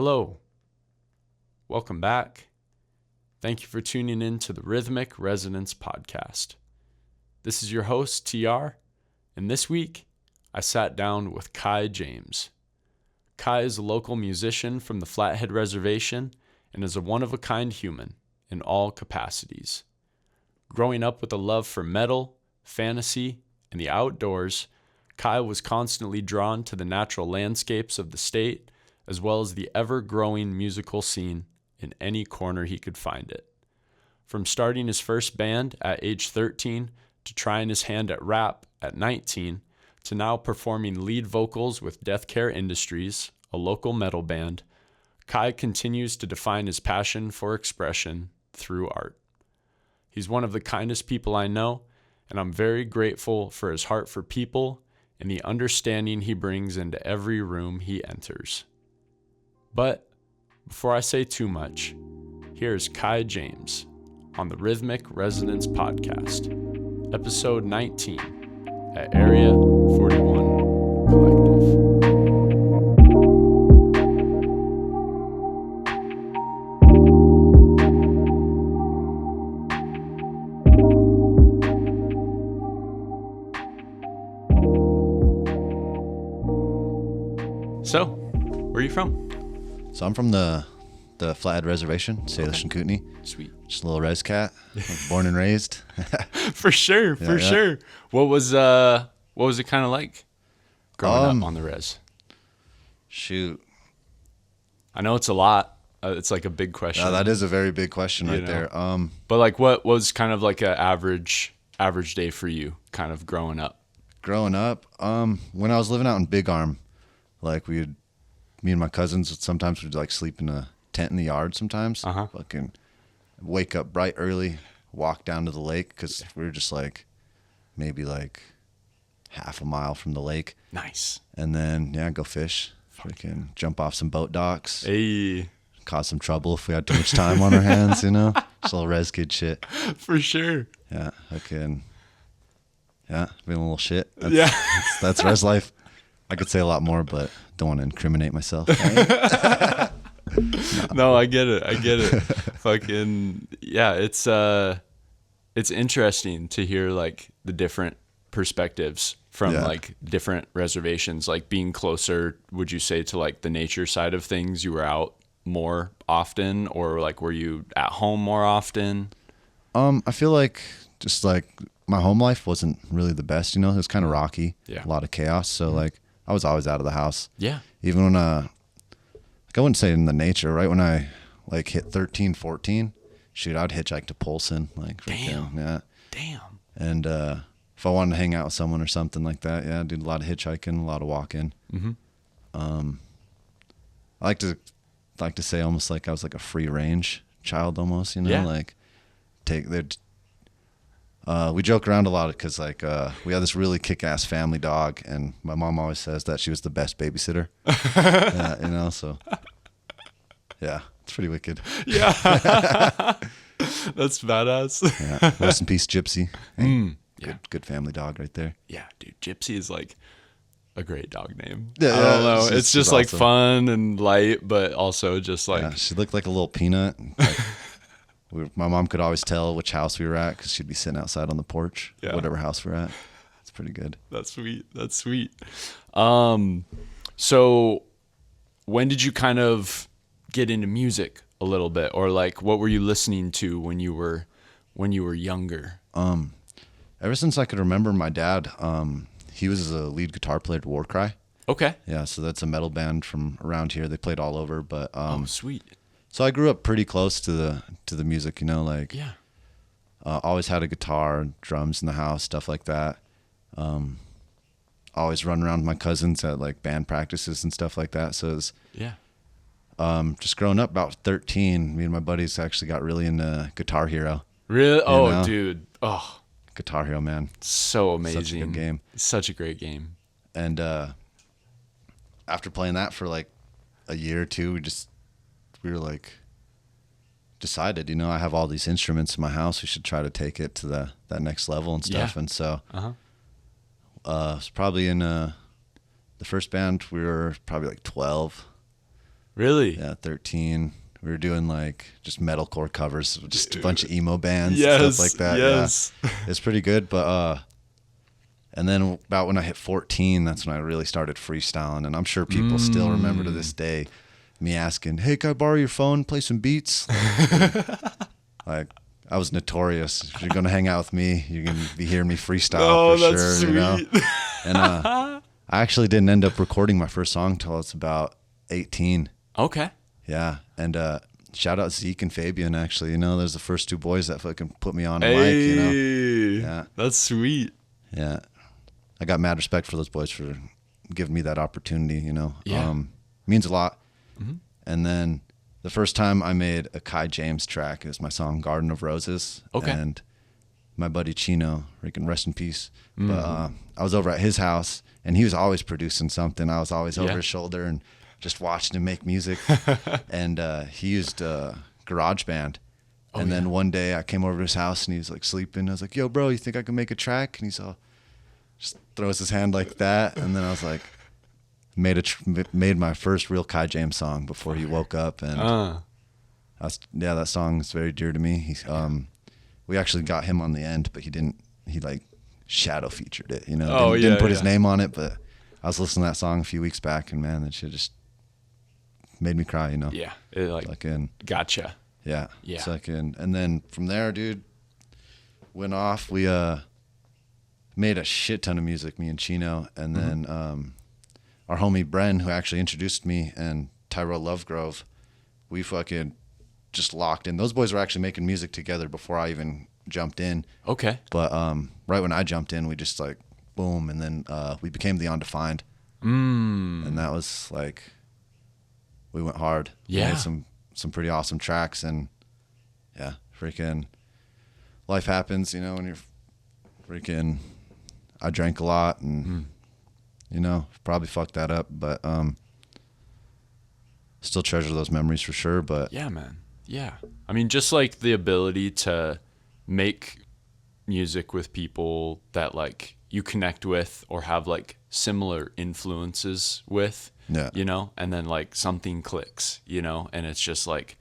Hello. Welcome back. Thank you for tuning in to the Rhythmic Resonance Podcast. This is your host, TR, and this week I sat down with Kai James. Kai is a local musician from the Flathead Reservation and is a one-of-a-kind human in all capacities. Growing up with a love for metal, fantasy, and the outdoors, Kai was constantly drawn to the natural landscapes of the state, as well as the ever-growing musical scene in any corner he could find it. From starting his first band at age 13 to trying his hand at rap at 19 to now performing lead vocals with Death Care Industries, a local metal band, Kai continues to define his passion for expression through art. He's one of the kindest people I know, and I'm very grateful for his heart for people and the understanding he brings into every room he enters. But before I say too much, here's Kai James on the Rhythmic Resonance Podcast, episode 19 at Area 41 Collective. So, where are you from? So I'm from the Flathead Reservation, Salish and Kootenai. Sweet. Just a little res cat, born and raised. For sure. What was it kind of like growing up on the res? Shoot. I know it's a lot. It's like a big question. Yeah, that is a very big question there. But like, what was kind of like an average day for you, kind of growing up? Growing up, when I was living out in Big Arm, like me and my cousins sometimes would like sleep in a tent in the yard sometimes. Fucking wake up bright early, walk down to the lake because we were just like maybe like half a mile from the lake. Nice. And then go fish. Fucking jump off some boat docks. Hey. Cause some trouble if we had too much time on our hands, you know? Just a little res kid shit. For sure. Yeah, being a little shit. That's res life. I could say a lot more, but don't want to incriminate myself. No, I get it. Fucking, yeah, it's interesting to hear like the different perspectives from like different reservations, like being closer, would you say, to like the nature side of things? You were out more often, or like were you at home more often? I feel like just like my home life wasn't really the best, you know? It was kind of rocky, a lot of chaos. So like I was always out of the house. Yeah. Even when, like I wouldn't say in the nature, right? When I like hit 13, 14, shoot, I'd hitchhike to Polson. Like, damn. Yeah. Damn. And, if I wanted to hang out with someone or something like that, I did a lot of hitchhiking, a lot of walking. Mm-hmm. I like to say almost like I was like a free range child almost, you know, like we joke around a lot because like we had this really kick-ass family dog, and my mom always says that she was the best babysitter. You know, so yeah, it's pretty wicked. Yeah, that's badass. Yeah, rest in peace, Gypsy. Hey, good family dog right there. Yeah, dude, Gypsy is like a great dog name. Yeah, I don't know. It's just like awesome. Fun and light, but also just like she looked like a little peanut. Like, my mom could always tell which house we were at because she'd be sitting outside on the porch, whatever house we're at. It's pretty good. That's sweet. So when did you kind of get into music a little bit, or like what were you listening to when you were younger? Ever since I could remember, my dad, he was a lead guitar player at Warcry. Okay. Yeah, so that's a metal band from around here. They played all over, but sweet. So I grew up pretty close to the music, you know, like always had a guitar, drums in the house, stuff like that. Always run around with my cousins at like band practices and stuff like that. So it was just growing up about 13, me and my buddies actually got really into Guitar Hero. Really? Oh, know? Dude. Oh. Guitar Hero, man. So amazing. Such a good game. Such a great game. And after playing that for like a year or two, we were like decided, you know, I have all these instruments in my house. We should try to take it to that next level and stuff. And so it's probably in the first band, we were probably like 12. Really? Yeah, 13. We were doing like just metalcore covers, just a bunch of emo bands yes, and stuff like that. Yes. Yeah, it's pretty good. But and then about when I hit 14, that's when I really started freestyling. And I'm sure people still remember to this day me asking, "Hey, can I borrow your phone, play some beats?" Like I was notorious. If you're gonna hang out with me, you're gonna be hearing me freestyle for that's sure. sweet. You know. And I actually didn't end up recording my first song till I was about 18. Okay. Yeah, and shout out Zeke and Fabian. Actually, those the first two boys that fucking put me on a Hey, mic. Yeah, that's sweet. Yeah, I got mad respect for those boys for giving me that opportunity. Yeah, means a lot. Mm-hmm. And then the first time I made a Kai James track is my song "Garden of Roses." Okay. And my buddy Chino, can rest in peace. Mm-hmm. But I was over at his house, and he was always producing something. I was always over his shoulder and just watching him make music. And he used GarageBand. And then one day I came over to his house and he was like sleeping. I was like, "Yo, bro, you think I can make a track?" And he's all just throws his hand like that. And then I was like, made my first real Kai James song before he woke up. And that song is very dear to me. We actually got him on the end, but he like shadow featured it, didn't put his name on it. But I was listening to that song a few weeks back, and man, that shit just made me cry, Yeah, it gotcha. Yeah. Yeah. And then from there, dude, went off. We made a shit ton of music, me and Chino, and then our homie Bren, who actually introduced me, and Tyrell Lovegrove, we fucking just locked in. Those boys were actually making music together before I even jumped in. Okay. But right when I jumped in, we just like boom, and then we became the Undefined. And that was like, we went hard. Yeah. We made some pretty awesome tracks, and yeah, freaking life happens, when you're freaking, I drank a lot and probably fucked that up, but still treasure those memories for sure. But yeah, man. Yeah. I mean, just like the ability to make music with people that like you connect with or have like similar influences with, and then like something clicks, and it's just like,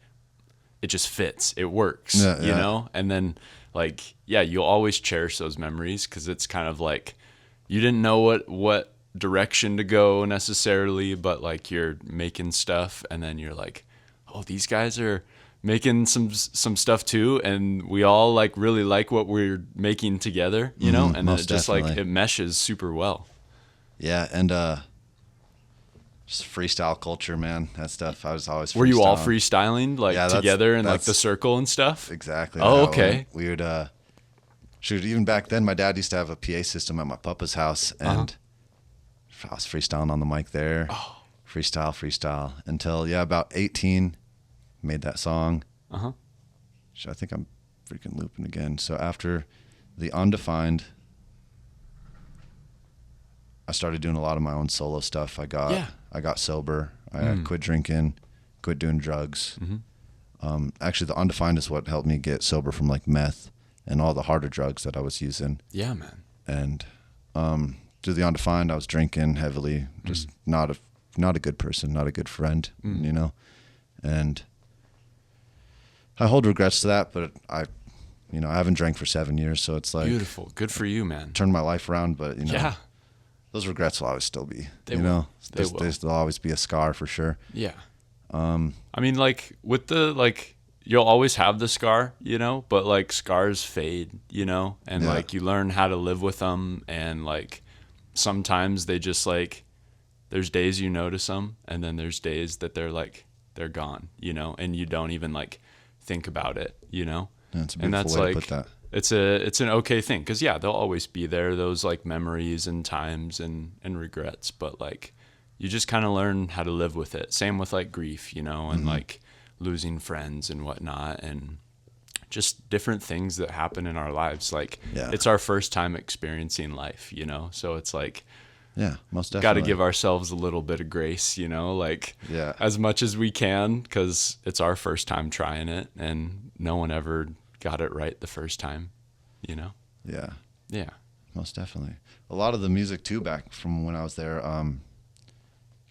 it just fits, it works, and then like, you'll always cherish those memories because it's kind of like, you didn't know what direction to go necessarily, but like you're making stuff and then you're like, oh, these guys are making some stuff too, and we all like really like what we're making together, and then it just like it meshes super well. Yeah, and just freestyle culture, man. That stuff I was always. Were you all freestyling like together in like the circle and stuff? Exactly. Oh, okay. We would shoot. Even back then, my dad used to have a PA system at my papa's house, and I was freestyling on the mic there. Oh. Freestyle until about 18. Made that song. I think I'm freaking looping again. So after the Undefined, I started doing a lot of my own solo stuff. I got sober. I quit drinking, quit doing drugs. Actually, the Undefined is what helped me get sober from like meth and all the harder drugs that I was using. Yeah, man. And through the Undefined, I was drinking heavily. Just not a good person, not a good friend, and I hold regrets to that, but I haven't drank for 7 years, so it's like beautiful, good for you, man. Turned my life around, but those regrets will always still be. They'll always be a scar for sure. Yeah. I mean, like with the like, you'll always have the scar, but like scars fade, and like you learn how to live with them, and like sometimes they just like, there's days you notice them, and then there's days that they're gone, and you don't even like think about it, That's a beautiful way to put that. It's an okay thing, because they'll always be there, those like memories and times and regrets, but like you just kind of learn how to live with it. Same with like grief, and like losing friends and whatnot, and just different things that happen in our lives. Like it's our first time experiencing life, so it's like, most definitely. Got to give ourselves a little bit of grace, as much as we can, because it's our first time trying it, and no one ever got it right the first time, Yeah. Yeah. Most definitely. A lot of the music too, back from when I was there,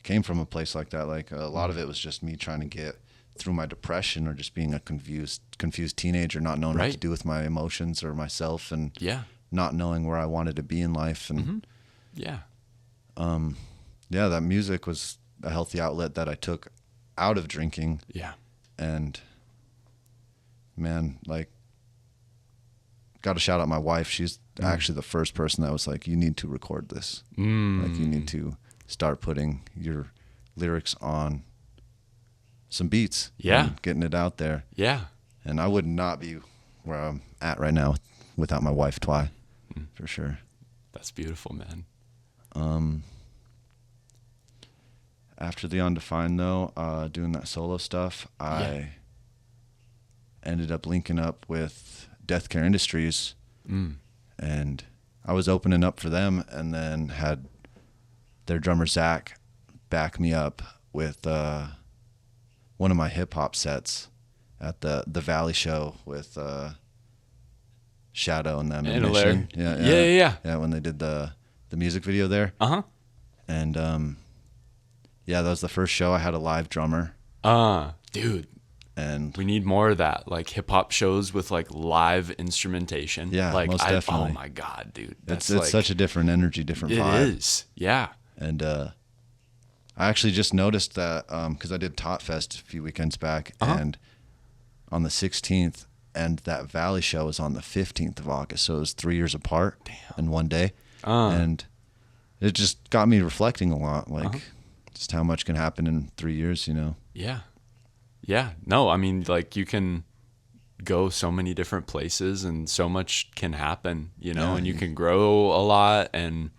came from a place like that. Like a lot of it was just me trying to get through my depression, or just being a confused teenager, not knowing what to do with my emotions or myself, and not knowing where I wanted to be in life. And that music was a healthy outlet that I took out of drinking. Yeah. And man, like, got to shout out my wife. She's actually the first person that was like, you need to record this. Like, you need to start putting your lyrics on some beats. And getting it out there. Yeah. And I would not be where I'm at right now without my wife, Twy, for sure. That's beautiful, man. After the Undefined, though, doing that solo stuff, I ended up linking up with Death Care Industries, and I was opening up for them, and then had their drummer Zach back me up with one of my hip hop sets at the Valley show with Shadow and them. Yeah, when they did the music video there. And that was the first show I had a live drummer. Dude. And we need more of that, like hip hop shows with like live instrumentation. Yeah, like most definitely. Oh my God, dude. It's like, such a different energy, different vibe. It is. Yeah. And I actually just noticed that because I did Tot Fest a few weekends back, and on the 16th, and that Valley show was on the 15th of August. So it was 3 years apart in one day. And it just got me reflecting a lot, like just how much can happen in 3 years, you know? Yeah. Yeah. No, I mean, like, you can go so many different places and so much can happen, you know, and you can grow a lot and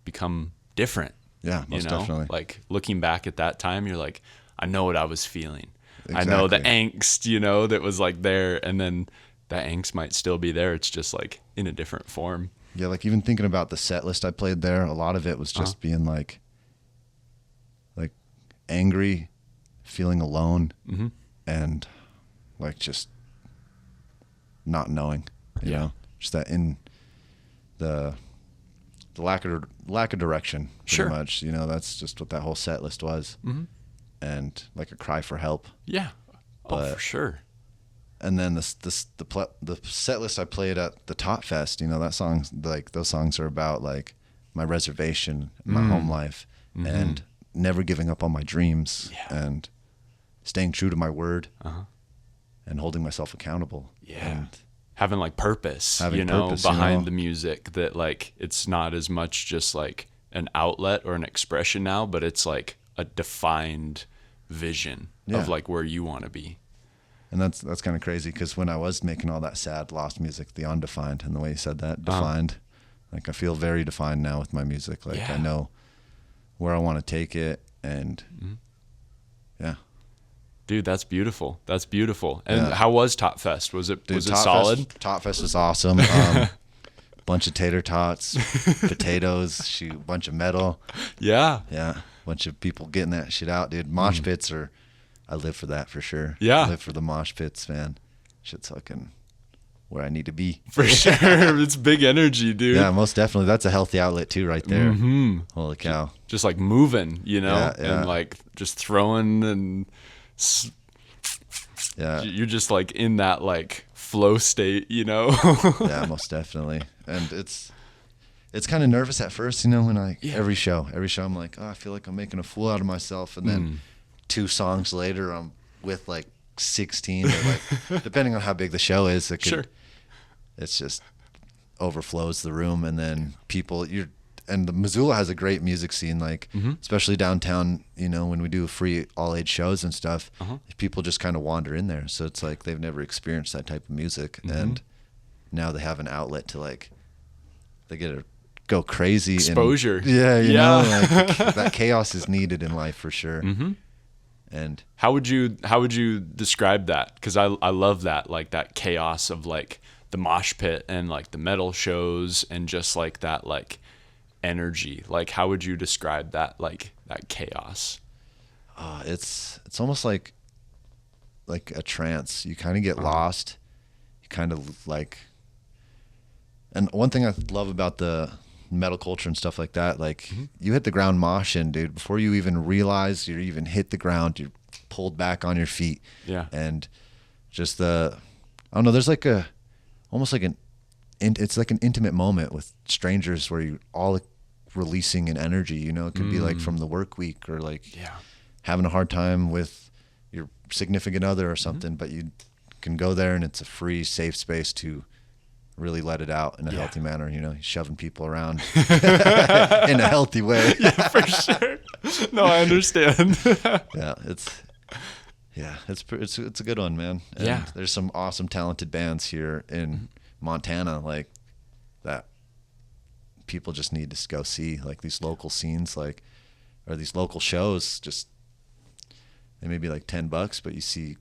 become different. Yeah, most definitely. Like, looking back at that time, you're like, I know what I was feeling. Exactly. I know the angst, you know, that was like there, and then that angst might still be there. It's just like in a different form. Yeah, like even thinking about the set list I played there, a lot of it was just being like angry, feeling alone, and like just not knowing, you know, just that in the lack of direction, pretty much, you know. That's just what that whole set list was, and like a cry for help. Yeah, for sure. And then the set list I played at the Tot Fest, you know, that song, like those songs are about like my reservation, my home life, and never giving up on my dreams, and staying true to my word, and holding myself accountable. Yeah. And having like purpose, behind the music, that like it's not as much just like an outlet or an expression now, but it's like a defined vision of like where you want to be. And that's kind of crazy, because when I was making all that sad, lost music, the Undefined, and the way you said that, defined, like I feel very defined now with my music. Like I know where I want to take it, and dude, that's beautiful. That's beautiful. And how was Tot Fest? Was it solid? Tot Fest was awesome. Bunch of tater tots, potatoes, bunch of metal. Yeah, bunch of people getting that shit out, dude. Mosh pits I live for that for sure. Yeah, I live for the mosh pits, man. Shit's fucking where I need to be. For sure. It's big energy, dude. Yeah, most definitely. That's a healthy outlet too, right there. Holy cow. Just like moving, you know, and like just throwing, and you're just like in that like flow state, you know. Yeah, most definitely. And it's kind of nervous at first, you know, when every show I'm like, oh, I feel like I'm making a fool out of myself, and then 2 songs later I'm with like 16, or like depending on how big the show is, it's just overflows the room, and then and the Missoula has a great music scene, like especially downtown, you know, when we do free all age shows and stuff, people just kind of wander in there, so it's like they've never experienced that type of music, and now they have an outlet to like, they get to go crazy, exposure. You know, like that chaos is needed in life for sure. And how would you describe that? Because I love that, like that chaos of like the mosh pit and like the metal shows, and just like that like energy. Like, how would you describe that, like that chaos? It's almost like a trance. You kind of get lost. You kind of like, and one thing I love about the metal culture and stuff like that. Like you hit the ground moshing, dude, before you even realize you even hit the ground, you're pulled back on your feet. Yeah. And just I don't know, there's like almost like it's like an intimate moment with strangers where you all releasing an energy, you know. It could be like from the work week, or like having a hard time with your significant other or something, but you can go there and it's a free, safe space to really let it out in a healthy manner, you know, shoving people around in a healthy way. Yeah, for sure. No, I understand. It's a good one, man. And there's some awesome, talented bands here in Montana, like that people just need to go see, like these local scenes, like, or these local shows. Just they may be like $10, but you see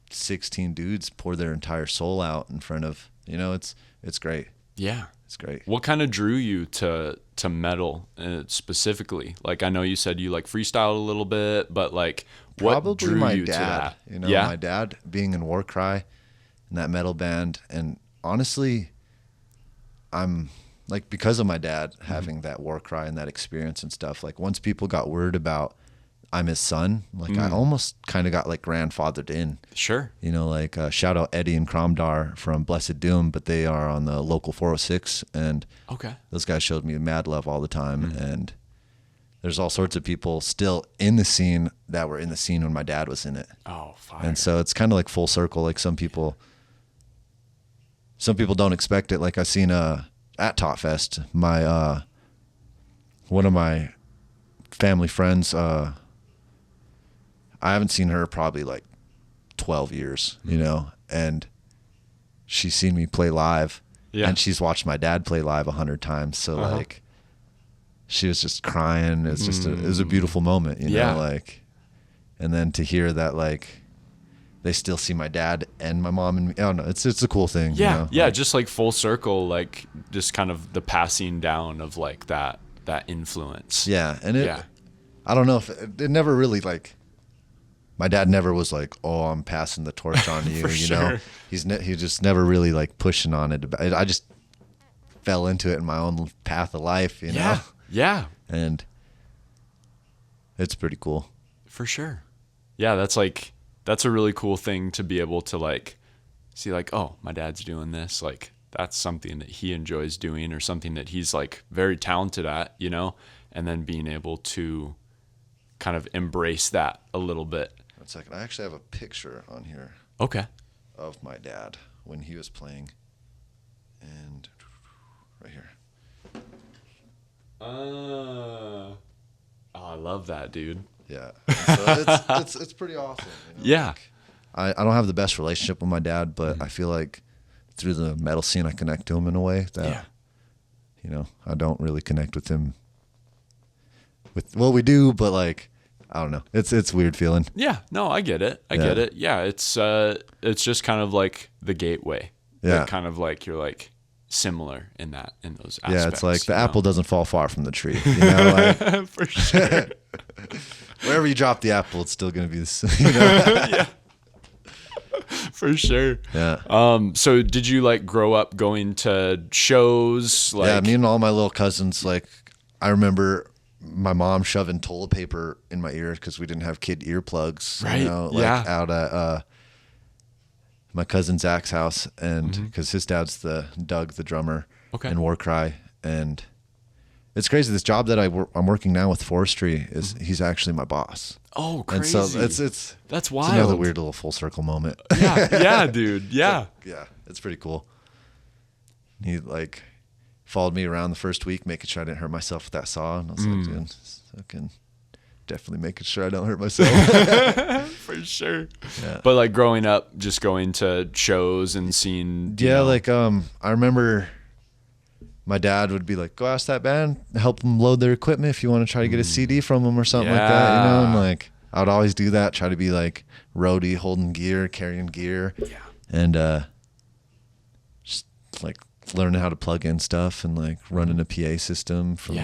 16 dudes pour their entire soul out in front of, you know, it's great. Yeah. It's great. What kind of drew you to metal specifically? Like, I know you said you like freestyle a little bit, but like what drew you to that? You know, my dad being in Warcry and that metal band. And honestly, I'm like, because of my dad having that Warcry and that experience and stuff, like once people got word about I'm his son, like I almost kind of got like grandfathered in. Sure. You know, like shout out Eddie and Kromdar from Blessed Doom, but they are on the local 406, and those guys showed me mad love all the time. And there's all sorts of people still in the scene that were in the scene when my dad was in it. Oh, fire. And so it's kind of like full circle. Like some people don't expect it. Like I seen at Tot Fest, my one of my family friends, I haven't seen her probably like 12 years, you know, and she's seen me play live, and she's watched my dad play live 100 times. So like she was just crying. It's just it was a beautiful moment, you know, like, and then to hear that, like, they still see my dad and my mom and me. I don't know. It's a cool thing. Yeah. You know? Yeah. Like, just like full circle, like just kind of the passing down of like that influence. Yeah. And I don't know if it never really like, my dad never was like, oh, I'm passing the torch on you, you know, he just never really like pushing on it. I just fell into it in my own path of life, you know? Yeah. And it's pretty cool. For sure. Yeah. That's a really cool thing to be able to like see, like, oh, my dad's doing this. Like, that's something that he enjoys doing, or something that he's like very talented at, you know, and then being able to kind of embrace that a little bit. 1 second. I actually have a picture on here. Okay. Of my dad when he was playing, and right here. Oh, I love that, dude. Yeah. So it's pretty awesome. You know? Yeah. Like, I don't have the best relationship with my dad, but I feel like through the metal scene, I connect to him in a way that, you know, I don't really connect with him with what we do, but like, I don't know. It's a weird feeling. Yeah. No, I get it. I get it. Yeah. It's just kind of like the gateway. Yeah. Like, kind of like you're like similar in those aspects. Yeah. It's like the apple doesn't fall far from the tree, you know, like for sure. Wherever you drop the apple, it's still going to be the same, you know? Yeah. For sure. Yeah. So did you like grow up going to shows? Like, yeah. Me and all my little cousins, like, I remember my mom shoving toilet paper in my ear because we didn't have kid earplugs, right? You know, like out at my cousin Zach's house, and because his dad's Doug, the drummer, in Warcry, and it's crazy. This job that I'm working now with forestry is he's actually my boss. Oh, crazy! And so it's that's wild. It's another weird little full circle moment. Yeah, dude. Yeah, it's pretty cool. He like followed me around the first week, making sure I didn't hurt myself with that saw. And I was like, dude, I can definitely making sure I don't hurt myself. For sure. Yeah. But like growing up, just going to shows and seeing. Yeah, know. Like I remember my dad would be like, go ask that band, help them load their equipment if you want to try to get a CD from them or something like that, you know? And like I would always do that, try to be like roadie, holding gear, carrying gear. Yeah. And just like learning how to plug in stuff and like running a PA system from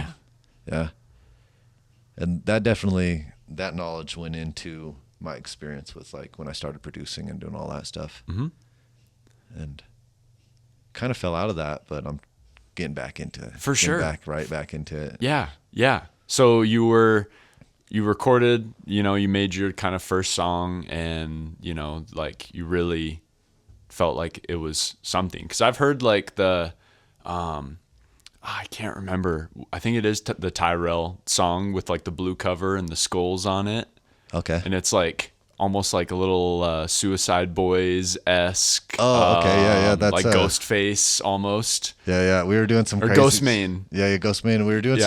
and that knowledge went into my experience with like when I started producing and doing all that stuff, and kind of fell out of that, but I'm getting back into it. For sure. Right back into it. Yeah. Yeah. So you recorded, you made your kind of first song, and, like you really felt like it was something. 'Cause I've heard like I can't remember. I think it is the Tyrell song with like the blue cover and the skulls on it. Okay. And it's like almost like a little Suicide Boys-esque. Oh, okay. Yeah. That's like Ghostface almost. Yeah. We were doing some or crazy. Ghostmane. Yeah, Ghostmane. We were doing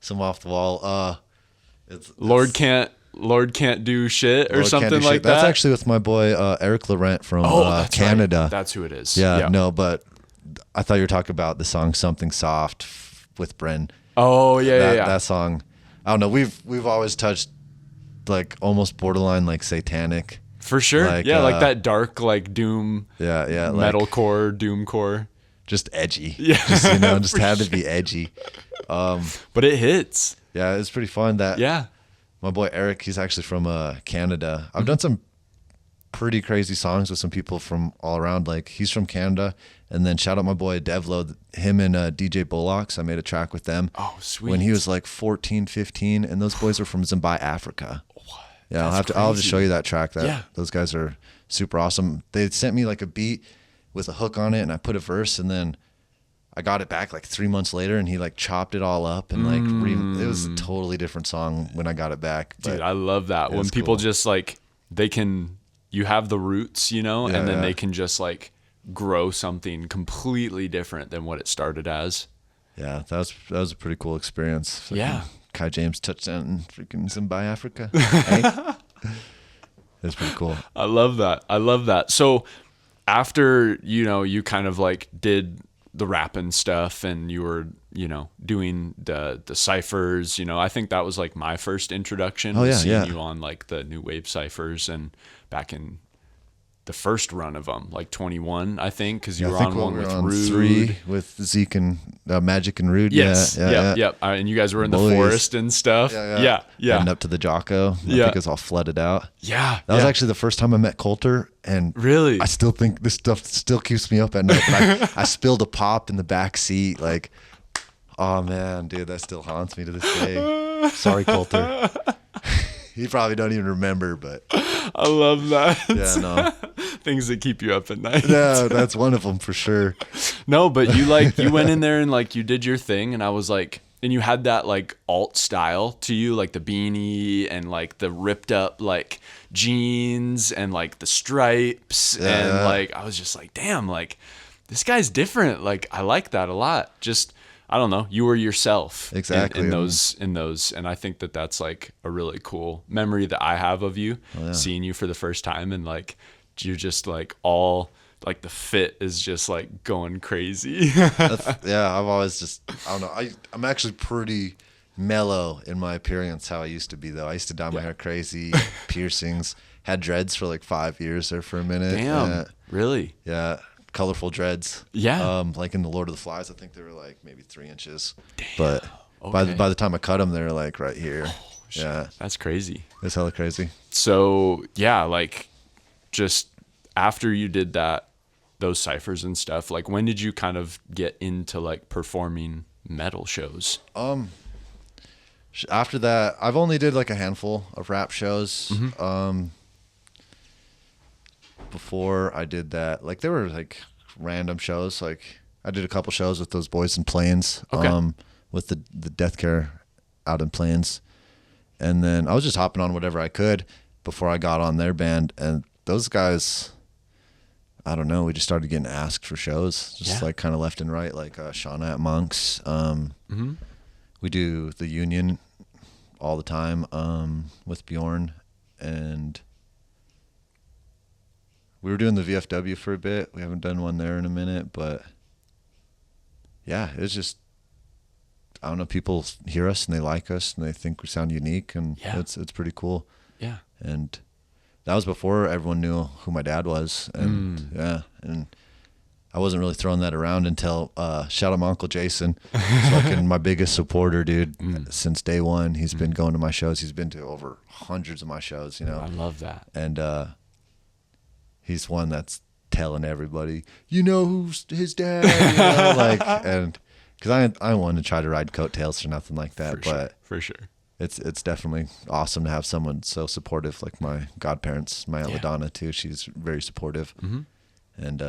some off the wall. Lord can't do shit or something like that. That's actually with my boy Eric Laurent from Canada. Right. That's who it is. Yeah. No, but I thought you were talking about the song "Something Soft" with Bren. Oh yeah. That song. I don't know. We've always touched like almost borderline like satanic. For sure. Like that dark like doom. Yeah. Metalcore, doomcore. Just edgy. Yeah. Just had to be edgy. But it hits. Yeah, it's pretty fun. Yeah. My boy Eric, he's actually from Canada. I've done some pretty crazy songs with some people from all around. Like he's from Canada, and then shout out my boy Devlo, him and DJ Bullocks. I made a track with them. Oh, sweet. When he was like 14, 15, and those boys were from Zimbabwe, Africa. What? Yeah, I'll have to show you that track. Those guys are super awesome. They sent me like a beat with a hook on it, and I put a verse, and then I got it back like 3 months later, and he like chopped it all up and like it was a totally different song when I got it back. Dude, I love that when people just like you have the roots, and then they can just like grow something completely different than what it started as. Yeah, that was a pretty cool experience. Yeah, Kai James touchdown in freaking Zimbabwe, Africa. Hey? That's pretty cool. I love that. So after you kind of like did the rapping stuff, and you were doing the ciphers, I think that was like my first introduction. Seeing you on like the new wave ciphers, and back in the first run of them, like 21, I think, because you were on one with Rude. 3 with Zeke and Magic and Rude. Yes. Yep. And you guys were in the forest and stuff. Yeah. Heading up to the Jocko. I think it's all flooded out. Yeah. That was actually the first time I met Coulter. And really, I still think this stuff still keeps me up at night. Like, I spilled a pop in the back seat. Like, oh man, dude, that still haunts me to this day. Sorry, Coulter. You probably don't even remember, but I love that. Yeah, no. Things that keep you up at night. Yeah, that's one of them for sure. No, but you went in there and like you did your thing, and I was like, and you had that like alt style to you, like the beanie and like the ripped up like jeans and like the stripes, and like I was just like, damn, like this guy's different. Like I like that a lot. Just I don't know, you were yourself exactly in those, and I think that that's like a really cool memory that I have of you, seeing you for the first time, and like you're just like all like the fit is just like going crazy. I've always just I don't know. I'm actually pretty mellow in my appearance. How I used to be though. I used to dye my hair crazy, piercings, had dreads for like 5 years there for a minute. Damn, really? Yeah. Colorful dreads. Yeah. Like in the Lord of the Flies, I think they were like maybe 3 inches. Damn. But by the time I cut them, they were like right here. Oh, yeah. That's crazy. That's hella crazy. So yeah, like just after you did those ciphers and stuff, like when did you kind of get into like performing metal shows? After that, I've only did like a handful of rap shows. Mm-hmm. Before I did that, like there were like random shows. Like I did a couple shows with those boys in Plains, with the Death Care out in Plains, and then I was just hopping on whatever I could before I got on their band. And those guys, I don't know, we just started getting asked for shows, just like kind of left and right. Like Shauna at Monks, we do the Union all the time with Bjorn, and we were doing the VFW for a bit. We haven't done one there in a minute, but yeah, it's just, I don't know, people hear us and they like us and they think we sound unique, and it's pretty cool. Yeah. And that was before everyone knew who my dad was. And and I wasn't really throwing that around until shout out my Uncle Jason. He's fucking my biggest supporter, dude. Since day one. He's been going to my shows. He's been to over hundreds of my shows, you know. I love that. And he's one that's telling everybody, who's his dad, like, and because I want to try to ride coattails or nothing like that, for sure. It's definitely awesome to have someone so supportive, like my godparents, my Aunt LaDonna too. She's very supportive. And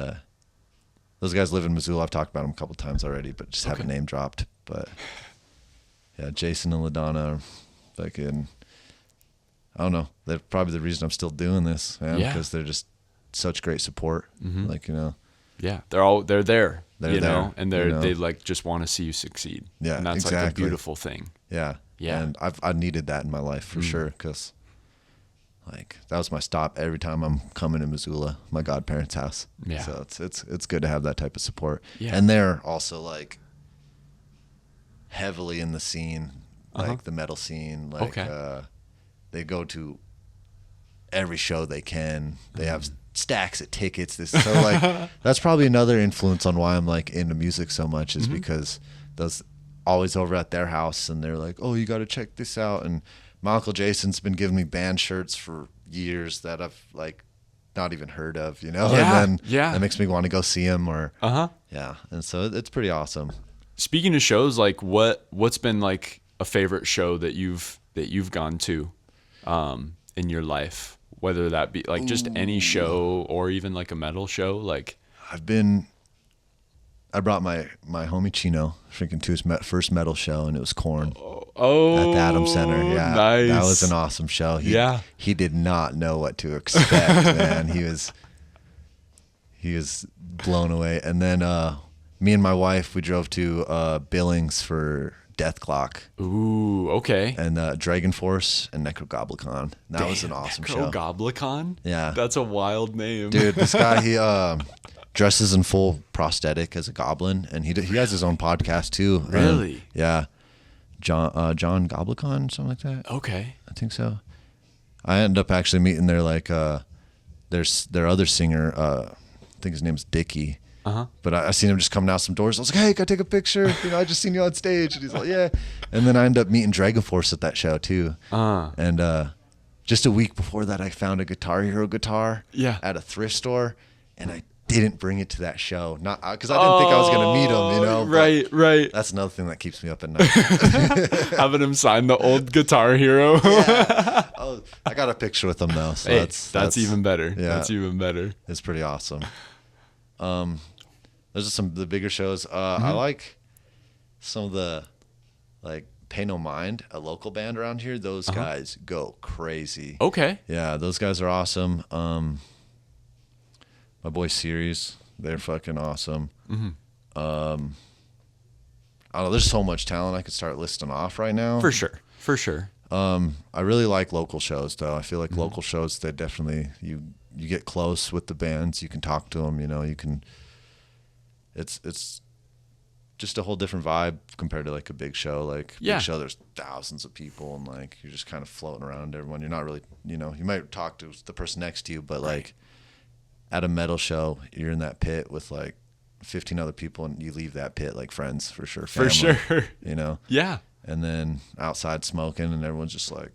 those guys live in Missoula. I've talked about them a couple times already, but just haven't name dropped. But yeah, Jason and LaDonna are fucking, I don't know. They're probably the reason I'm still doing this, man, because they're just such great support. Like, Yeah, they're there, They're there, and they like just want to see you succeed. Yeah, and that's exactly. like a beautiful thing. Yeah. And I needed that in my life for sure, because like that was my stop every time I'm coming to Missoula, my godparents' house. Yeah. So it's good to have that type of support. Yeah. And they're also like heavily in the scene, like the metal scene. Like they go to every show they can. They have stacks of tickets. So like that's probably another influence on why I'm like into music so much, is because those always over at their house, and they're like, oh, you got to check this out. And my Uncle Jason's been giving me band shirts for years that I've like not even heard of, and then that makes me want to go see him, or and so it's pretty awesome. Speaking of shows, like what's been like a favorite show that you've gone to in your life, whether that be like just any show or even like a metal show? Like I brought my homie Chino freaking to his first metal show, and it was Korn at the Adams Center. Yeah, nice. That was an awesome show. He did not know what to expect, man. He was blown away. And then me and my wife, we drove to Billings for Death Clock. Ooh, okay. And Dragon Force and Necrogoblicon. That was an awesome show. Necrogoblicon? Yeah. That's a wild name. Dude, this guy, he dresses in full prosthetic as a goblin, and he has his own podcast too. Really? Yeah. John Goblicon, something like that. Okay. I think so. I ended up actually meeting their their other singer. I think his name's Dickie. But I seen him just coming out some doors. I was like, hey, can I take a picture? I just seen you on stage. And he's like, yeah. And then I ended up meeting Dragon Force at that show too. And just a week before that, I found a Guitar Hero guitar at a thrift store, and I didn't bring it to that show, not because I didn't think I was going to meet him, Right. That's another thing that keeps me up at night. Having him sign the old Guitar Hero. Oh, I got a picture with him though, so hey, that's even better. Yeah, that's even better. It's pretty awesome. Those are some of the bigger shows. I like some of the like Pay No Mind, a local band around here. Those guys go crazy. Okay. Yeah, those guys are awesome. My boy Series, they're fucking awesome. I don't know, there's so much talent I could start listing off right now. For sure. I really like local shows though. I feel like local shows, they definitely, you get close with the bands, you can talk to them, you can, it's just a whole different vibe compared to like a big show. Like big show, there's thousands of people, and like you're just kind of floating around everyone. You're not really, you might talk to the person next to you, but like at a metal show, you're in that pit with like 15 other people, and you leave that pit like friends for sure. Family, for sure. Yeah. And then outside smoking, and everyone's just like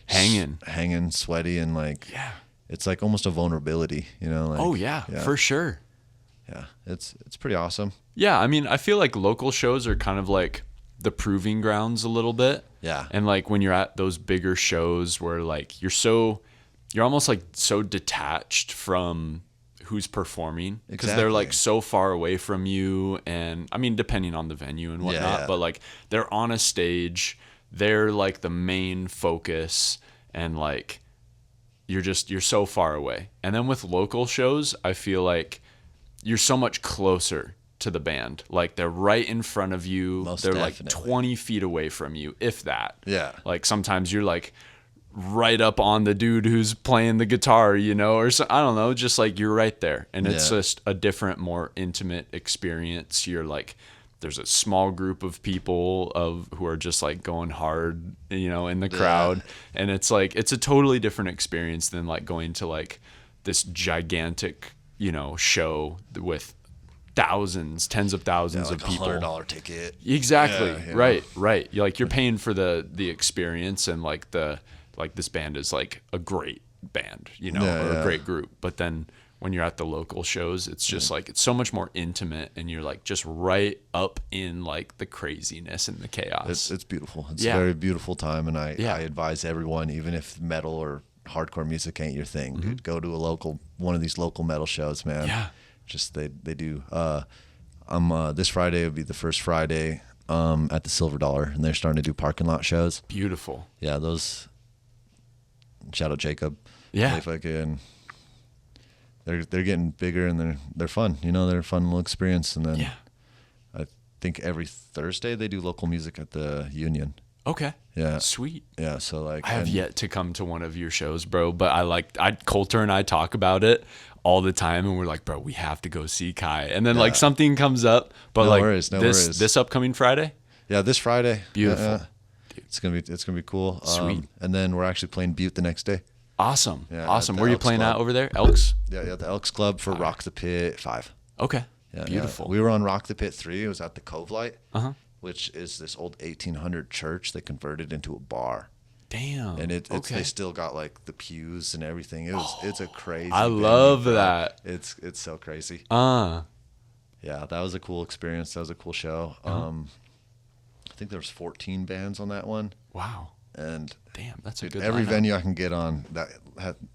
hanging, sweaty, and like it's like almost a vulnerability, like, oh yeah, for sure. Yeah, it's pretty awesome. Yeah, I mean, I feel like local shows are kind of like the proving grounds a little bit. Yeah. And like when you're at those bigger shows where like you're almost like so detached from who's performing, because they're like so far away from you. And I mean, depending on the venue and whatnot, but like they're on a stage, they're like the main focus, and like you're so far away. And then with local shows, I feel like you're so much closer to the band. Like they're right in front of you. Most they're definitely. like 20 feet away from you, if that. Yeah. Like sometimes you're like right up on the dude who's playing the guitar, or so, I don't know, just like you're right there. And it's just a different, more intimate experience. You're like, there's a small group of people who are just like going hard, in the crowd. And it's like, it's a totally different experience than like going to like this gigantic, show with thousands, tens of thousands like of people. $100 ticket. Exactly. Yeah. Right. You're paying for the experience, and like this band is like a great band, or a great group. But then when you're at the local shows. It's just like, it's so much more intimate, and you're like just right up in like the craziness and the chaos. It's beautiful. It's a very beautiful time, and I advise everyone, even if metal or hardcore music ain't your thing, dude, go to one of these local metal shows, man. Yeah. Just they do. This Friday would be the first Friday at the Silver Dollar, and they're starting to do parking lot shows. Beautiful. Yeah, those. Shout out Jacob. Yeah. They're getting bigger, and they're fun. You know, they're a fun little experience. And then I think every Thursday they do local music at the Union. Okay. Yeah. Sweet. Yeah. So like, I have yet to come to one of your shows, bro, but Coulter and I talk about it all the time, and we're like, bro, we have to go see Kai. And then like something comes up, but no worries. this upcoming Friday. Yeah. This Friday. Beautiful. It's going to be cool. Sweet. And then we're actually playing Butte the next day. Awesome. Yeah, awesome. Where are you Elks playing Club. at over there? Elks? Yeah. The Elks Club for Rock the Pit 5. Okay. Yeah, Beautiful. Yeah. We were on Rock the Pit 3. It was at the Cove Light, which is this old 1800 church they converted into a bar. Damn. And they still got like the pews and everything. It's a crazy. I love that. It's so crazy. Yeah, that was a cool experience. That was a cool show. I think there was 14 bands on that one. Wow. And damn, that's a good every lineup. venue I can get on.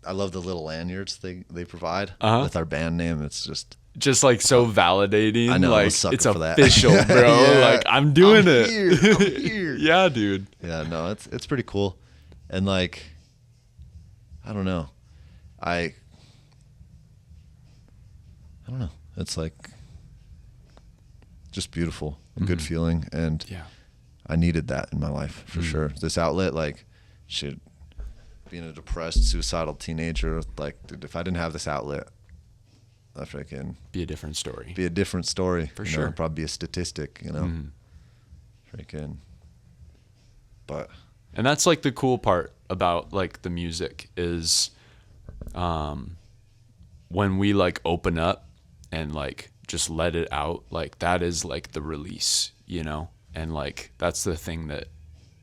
I love the little lanyards they provide with our band name. It's just like so validating. I know, like it's official, bro. Yeah. Like I'm doing I'm it. Here. Yeah, dude. Yeah, no, it's pretty cool. And like, I don't know. I don't know. It's like just beautiful, a good feeling, and I needed that in my life for sure. This outlet, like, being a depressed, suicidal teenager, like, dude, if I didn't have this outlet, I freaking be a different story. For sure. It'd probably be a statistic, you know. Freaking. But. And that's like the cool part about like the music is, when we like open up and like just let it out, like that is like the release, you know? And like, that's the thing that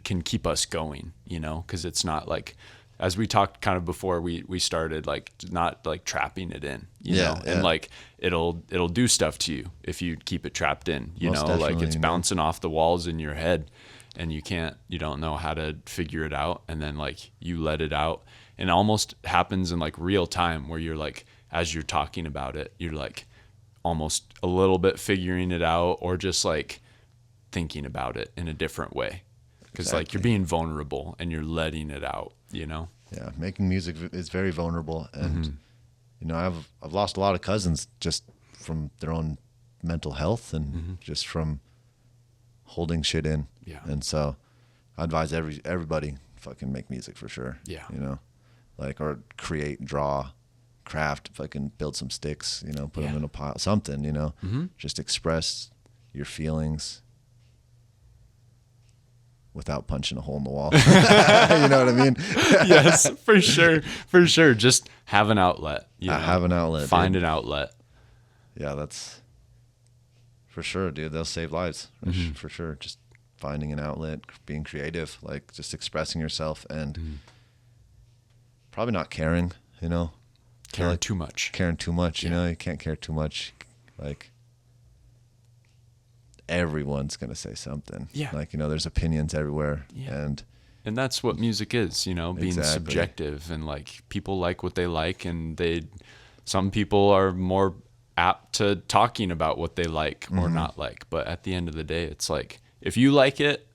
can keep us going, you know? 'Cause it's not like, as we talked kind of before we started, like not like trapping it in, you know? And like, it'll do stuff to you if you keep it trapped in, you Most know, like it's you know. bouncing off the walls in your head, and you don't know how to figure it out. And then like you let it out, and it almost happens in like real time where you're like, as you're talking about it, you're like almost a little bit figuring it out, or just like thinking about it in a different way. Cause like you're being vulnerable and you're letting it out, you know? Yeah. Making music is very vulnerable. And, you know, I've lost a lot of cousins just from their own mental health and just from holding shit in. Yeah. And so I advise everybody fucking make music for sure. Yeah. You know, like, or create, draw, craft, fucking build some sticks, you know, put them in a pile, something, you know, just express your feelings without punching a hole in the wall. You know what I mean? Yes, for sure. Just have an outlet. You know? Have an outlet. Find an outlet. Yeah, that's for sure, dude. They'll save lives for sure. Just finding an outlet, being creative, like just expressing yourself, and probably not caring, you know, Caring too much. You know, you can't care too much. Like, everyone's going to say something. Yeah. Like, you know, there's opinions everywhere. Yeah. And that's what music is, you know, being Exactly. subjective, and like people like what they like, and some people are more apt to talking about what they like or not like. But at the end of the day, it's like, if you like it,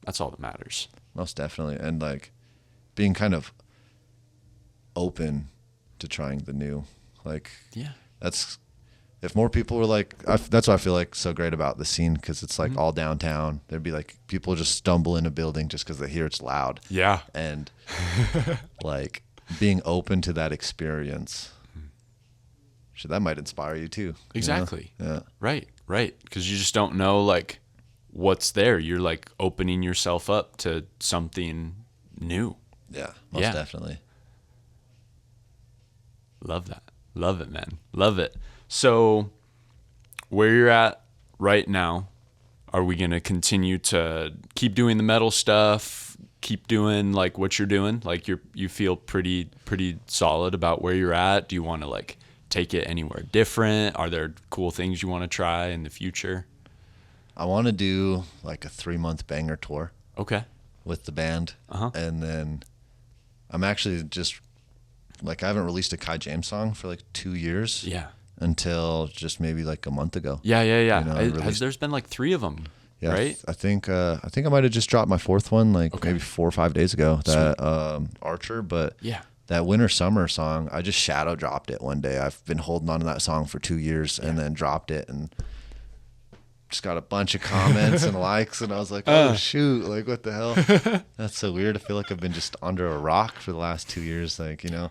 that's all that matters. Most definitely. And like being kind of open to trying the new, like, that's, if more people were like, that's what I feel like so great about the scene, because it's like all downtown. There'd be like people just stumble in a building just because they hear it's loud. Yeah. And like being open to that experience, shit, that might inspire you too. Exactly. You know? Yeah. Right. Because you just don't know like what's there. You're like opening yourself up to something new. Yeah. Most definitely. Love that. Love it, man. Love it. So where you're at right now, are we going to continue to keep doing the metal stuff, keep doing like what you're doing? Like you feel pretty solid about where you're at? Do you want to like take it anywhere different? Are there cool things you want to try in the future? I want to do like a 3-month banger tour. Okay. With the band. And then I'm actually just like, I haven't released a Kai James song for like 2 years. Yeah. Until just maybe like a month ago. Yeah. There's been like 3 of them, right? I think I might have just dropped my 4th one like maybe 4 or 5 days ago. That Archer, but that Winter Summer song, I just shadow dropped it one day. I've been holding on to that song for 2 years and then dropped it and just got a bunch of comments and likes, and I was like, oh shoot, like what the hell? That's so weird. I feel like I've been just under a rock for the last 2 years. Like, you know,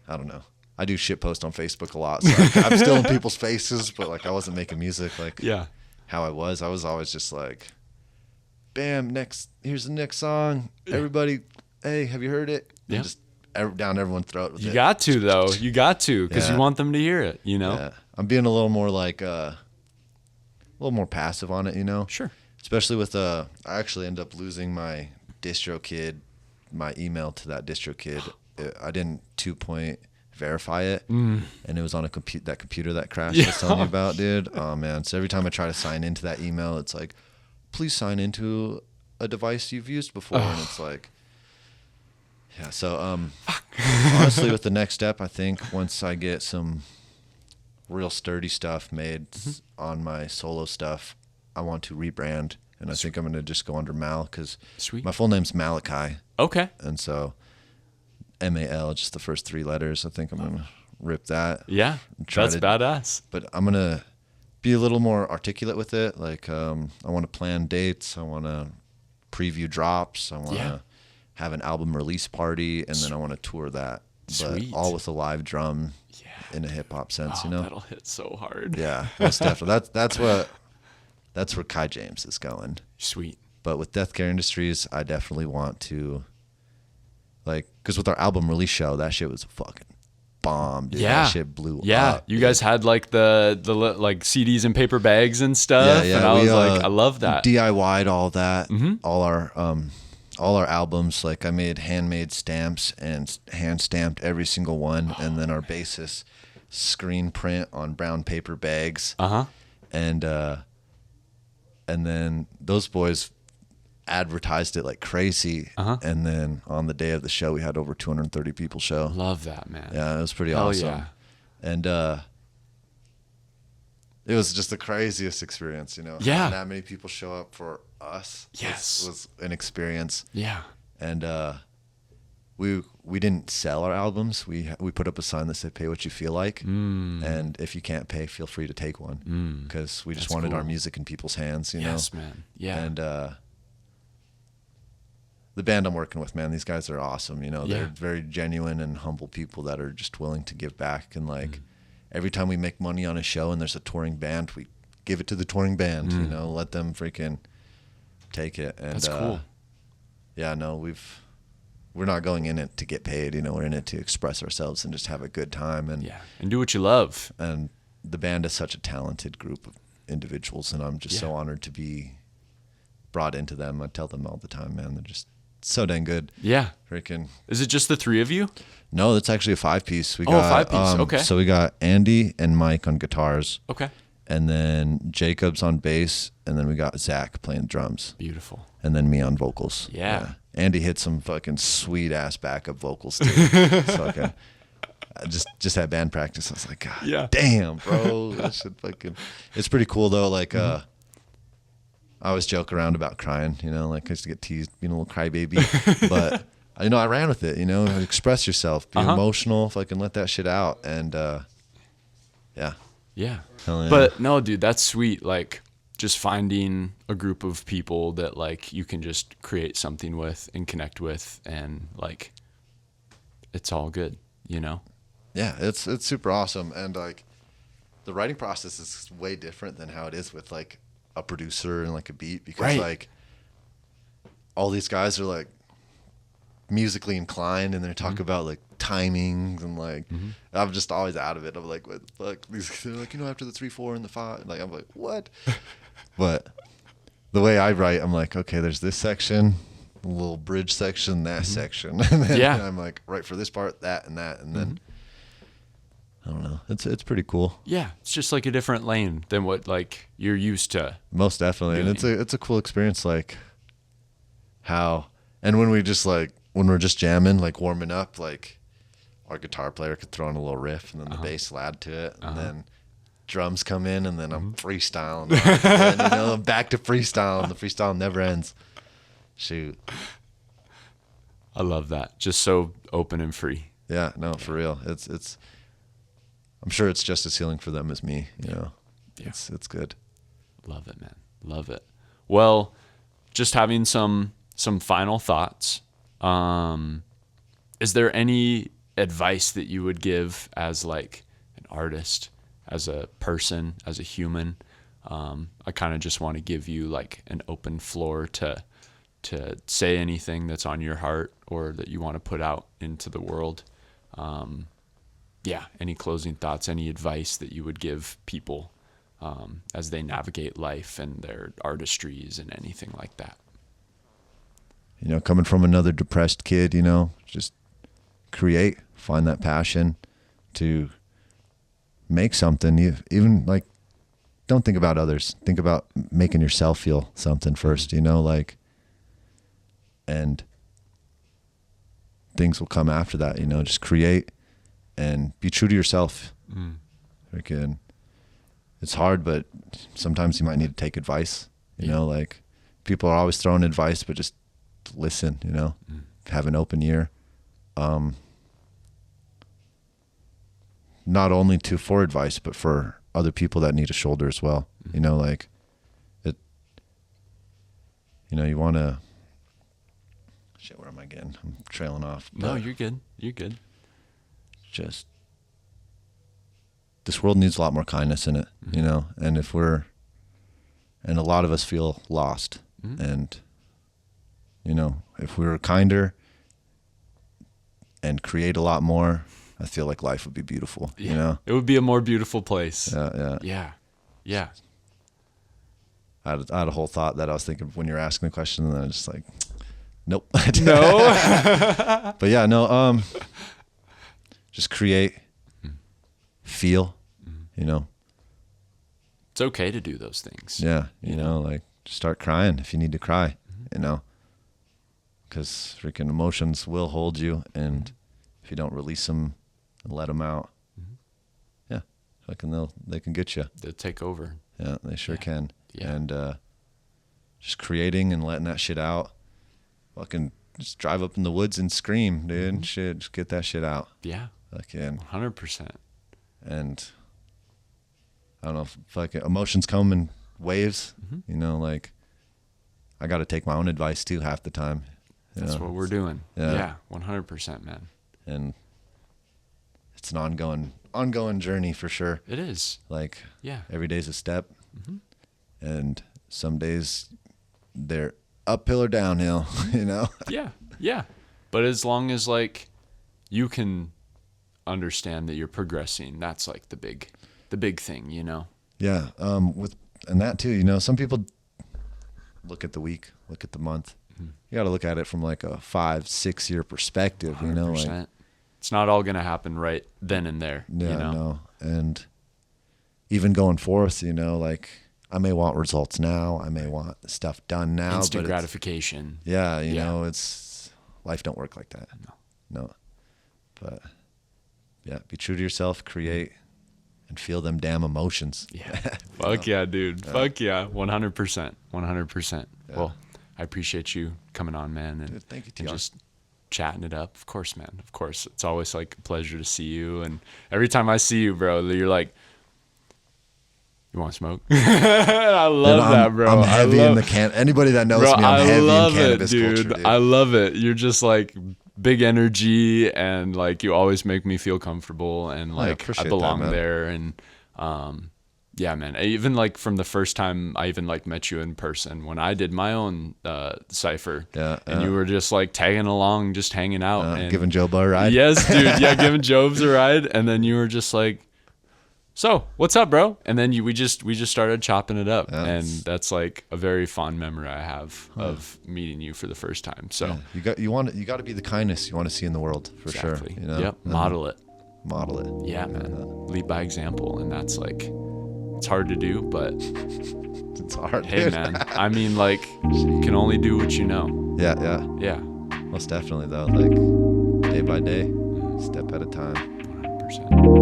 I don't know. I do shit post on Facebook a lot, so I'm still in people's faces, but like I wasn't making music like how I was. I was always just like, bam, here's the next song. Everybody, hey, have you heard it? And just down everyone's throat with it. You got to, though. You got to, because you want them to hear it, you know? Yeah. I'm being a little more like, a little more passive on it, you know? Sure. Especially with, I actually ended up losing my DistroKid, my email to that DistroKid. I didn't 2-point verify it, and it was on that computer that crashed I was telling you about, dude. Oh man, so every time I try to sign into that email, it's like, please sign into a device you've used before, and it's like, yeah. So honestly, with the next step, I think once I get some real sturdy stuff made on my solo stuff, I want to rebrand, and I think I'm gonna just go under Mal, because my full name's Malachi. Okay. And so MAL, just the first 3 letters. I think I'm going to rip that. Yeah, that's badass. But I'm going to be a little more articulate with it. Like, I want to plan dates. I want to preview drops. I want to have an album release party, and then I want to tour that. But all with a live drum in a hip-hop sense, you know? That'll hit so hard. Yeah, most definitely. That's where Kai James is going. Sweet. But with Death Care Industries, I definitely want to... Like, because with our album release show, that shit was a fucking bomb, dude. That shit blew up. You guys had like the like CDs in paper bags and stuff. And I was like, I love that. DIY'd all that. All our albums. Like, I made handmade stamps and hand stamped every single one. And then our bassist screen print on brown paper bags. And then those boys advertised it like crazy, and then on the day of the show we had over 230 people show. Love that, man. Yeah, it was pretty awesome. And it was just the craziest experience, you know. Yeah, that many people show up for us was an experience. Yeah. And we didn't sell our albums. We put up a sign that said pay what you feel like, and if you can't pay, feel free to take one, because we just wanted our music in people's hands, you know. Yes, man. Yeah. And the band I'm working with, man, these guys are awesome. You know, they're very genuine and humble people that are just willing to give back. And like every time we make money on a show and there's a touring band, we give it to the touring band. You know, let them freaking take it. And that's cool. Yeah, no, we're not going in it to get paid. You know, we're in it to express ourselves and just have a good time and do what you love. And the band is such a talented group of individuals, and I'm just so honored to be brought into them. I tell them all the time, man, they're just so dang good. Yeah. Freaking. Is it just the 3 of you? No, it's actually a 5-piece. We got 5-piece. Okay. So we got Andy and Mike on guitars. Okay. And then Jacob's on bass, and then we got Zach playing drums. Beautiful. And then me on vocals. Yeah. Andy hit some fucking sweet ass backup vocals too. So okay. I just had band practice. I was like, God damn, bro. That shit fucking. It's pretty cool though. Like I always joke around about crying, you know, like I used to get teased being a little crybaby, but you know, I ran with it, you know, express yourself, be emotional, fucking let that shit out. And, yeah. But no, dude, that's sweet. Like just finding a group of people that like you can just create something with and connect with, and like, it's all good, you know? Yeah. It's super awesome. And like the writing process is way different than how it is with like a producer and like a beat, because like all these guys are like musically inclined and they talk about like timings and like I'm just always out of it. I'm like, what the fuck? They're like, you know, after the 3/4 and the 5, like I'm like, what? But the way I write, I'm like, okay, there's this section, a little bridge section, that section, and then I'm like, right for this part, that and that, and then I don't know. It's pretty cool. Yeah, it's just like a different lane than what like you're used to. Most definitely, doing. And it's a cool experience. Like how, and when we're just jamming, like warming up, like our guitar player could throw in a little riff, and then the bass will add to it, and then drums come in, and then I'm freestyling, and, back to freestyle, and the freestyle never ends. Shoot, I love that. Just so open and free. Yeah, no, for real. It's. I'm sure it's just as healing for them as me. Yeah. It's good. Love it, man. Love it. Well, just having some final thoughts. Is there any advice that you would give as like an artist, as a person, as a human? I kind of just want to give you like an open floor to say anything that's on your heart or that you want to put out into the world. Any closing thoughts, any advice that you would give people as they navigate life and their artistries and anything like that? Coming from another depressed kid, just create, find that passion to make something. Even like, don't think about others. Think about making yourself feel something first, and things will come after that, just create and be true to yourself. Freaking, it's hard, but sometimes you might need to take advice, like people are always throwing advice, but just listen, have an open ear. Not only for advice, but for other people that need a shoulder as well. Like it, you want to, shit, where am I again? I'm trailing off. No, you're good. You're good. Just, this world needs a lot more kindness in it, and and a lot of us feel lost. And, if we were kinder and create a lot more, I feel like life would be beautiful, It would be a more beautiful place. Yeah. I had a whole thought that I was thinking of when you were asking the question, and then I was just like, nope. No. But yeah, no, just create, feel, It's okay to do those things. Yeah, like just start crying if you need to cry, because freaking emotions will hold you, and if you don't release them and let them out, they can get you. They'll take over. Yeah, they sure can. Yeah. And just creating and letting that shit out. Fucking just drive up in the woods and scream, dude. Shit, just get that shit out. Yeah. Fucking 100%. And I don't know, fucking emotions come in waves. Like I got to take my own advice too half the time. That's what we're doing. Yeah, 100%, man. And it's an ongoing journey for sure. It is. Like, yeah, every day's a step. And some days they're uphill or downhill, Yeah. But as long as like you can understand that you're progressing, that's like the big thing, Yeah. And that too, some people look at the week, look at the month. You got to look at it from like a 5-6 year perspective, 100%. Like, it's not all going to happen right then and there. Yeah, no. And even going forth, like I may want results now. I may want stuff done now. Instant gratification. Yeah, it's life don't work like that. No. But yeah, be true to yourself, create, and feel them damn emotions. Yeah. Fuck yeah, dude. Fuck yeah. 100%. 100%. Yeah. Well, I appreciate you coming on, man. And, dude, thank you, and just chatting it up. Of course, man. Of course. It's always like a pleasure to see you. And every time I see you, bro, you're like, you want to smoke? I love that, bro. I'm heavy in the can. Anybody that knows me, I'm heavy in cannabis culture, dude. I love it. You're just like big energy, and like you always make me feel comfortable, and like I belong there. And yeah, man. Even like from the first time I even like met you in person when I did my own cipher, and you were just like tagging along, just hanging out, and giving Job a ride. Yes, dude. Yeah, giving Job's a ride, and then you were just like, so what's up, bro? And then we just started chopping it up, and that's like a very fond memory I have of meeting you for the first time. So you got to be the kindness you want to see in the world for sure. Yep, model it. model it. Yeah, man. Lead by example. And that's like, it's hard to do, but it's hard. Hey, dude. man. I mean, like, you can only do what you know. Yeah. Most definitely, though. Like, day by day, step at a time. 100%.